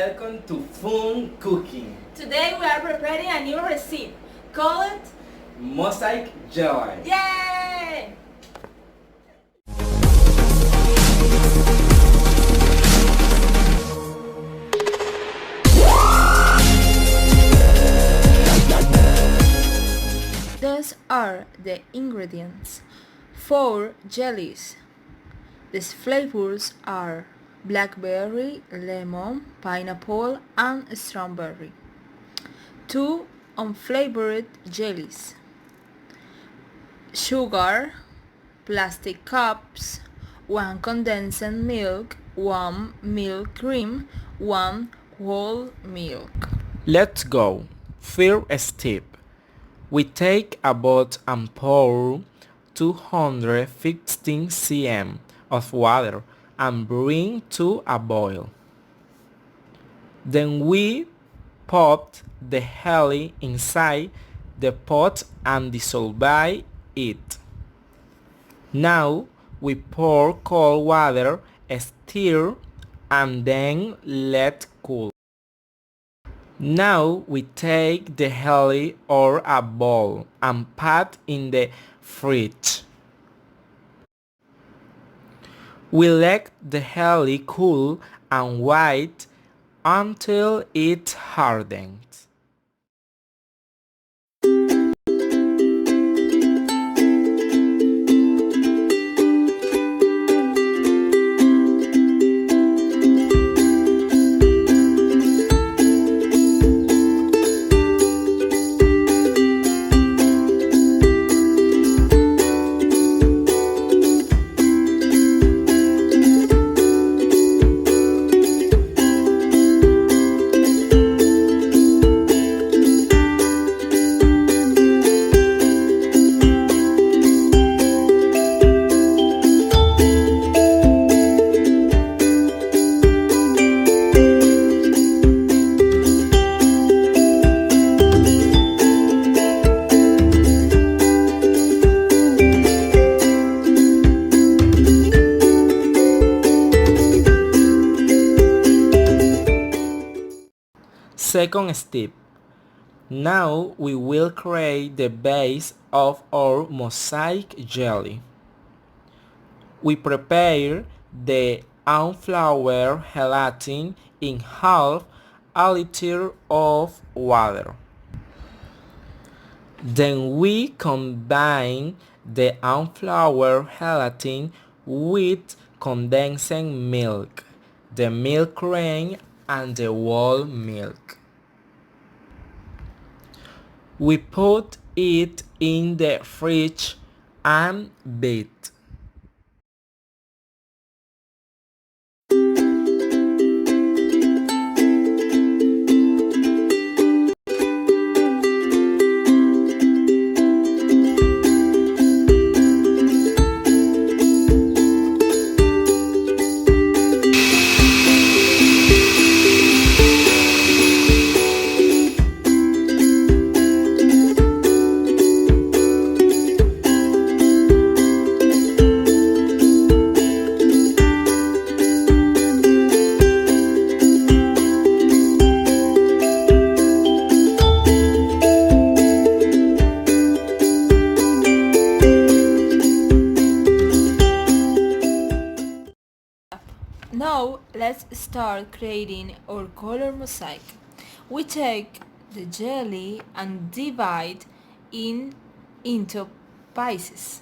welcome to Fun Cooking. Today we are preparing a new recipe called Mosaic Jelly. Yay! These are the ingredients: 4 jellies. These flavors are blackberry, lemon, pineapple, and strawberry. 2 unflavored jellies. Sugar, plastic cups, 1 condensed milk, 1 milk cream, 1 whole milk. Let's go. First step. We take a pot and pour 215 cm of water and bring to a boil. Then we put the jelly inside the pot and dissolve it. Now we pour cold water, stir, and then let cool. Now we take the jelly or a bowl and put in the fridge. We let the jelly cool and wait until it hardens. Second step. Now we will create the base of our mosaic jelly. We prepare the unfloured gelatin in half a liter of water. Then we combine the unfloured gelatin with condensed milk, the milk cream, and the whole milk. We put it in the fridge and beat. Now let's start creating our color mosaic. We take the jelly and divide it into pieces.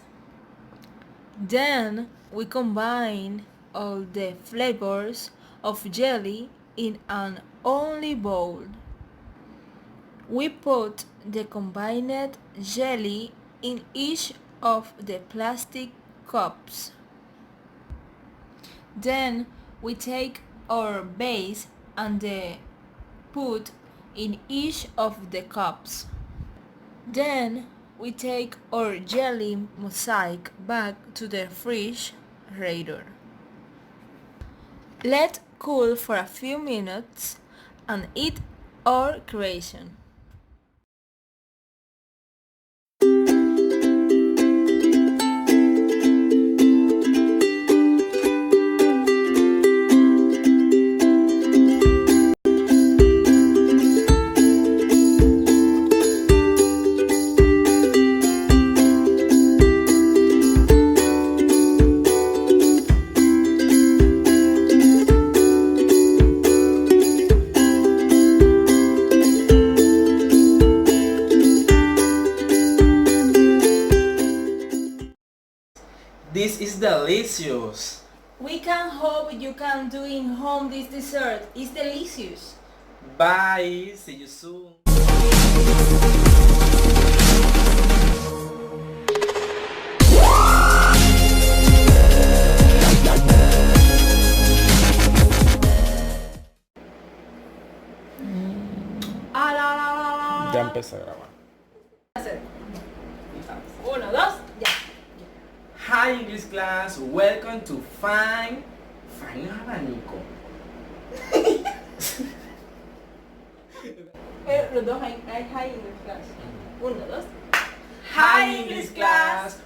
Then we combine all the flavors of jelly in an only bowl. We put the combined jelly in each of the plastic cups. Then we take our base and put in each of the cups. Then we take our jelly mosaic back to the refrigerator. Let cool for a few minutes and eat our creation. This is delicious. We can hope you can do in home this dessert. It's delicious. Bye. See you soon. Ya empecé a grabar. Uno, dos, ya. Hi English class, welcome to Fine no es abanico. Los dos hay English class. Uno, dos. Hi English class.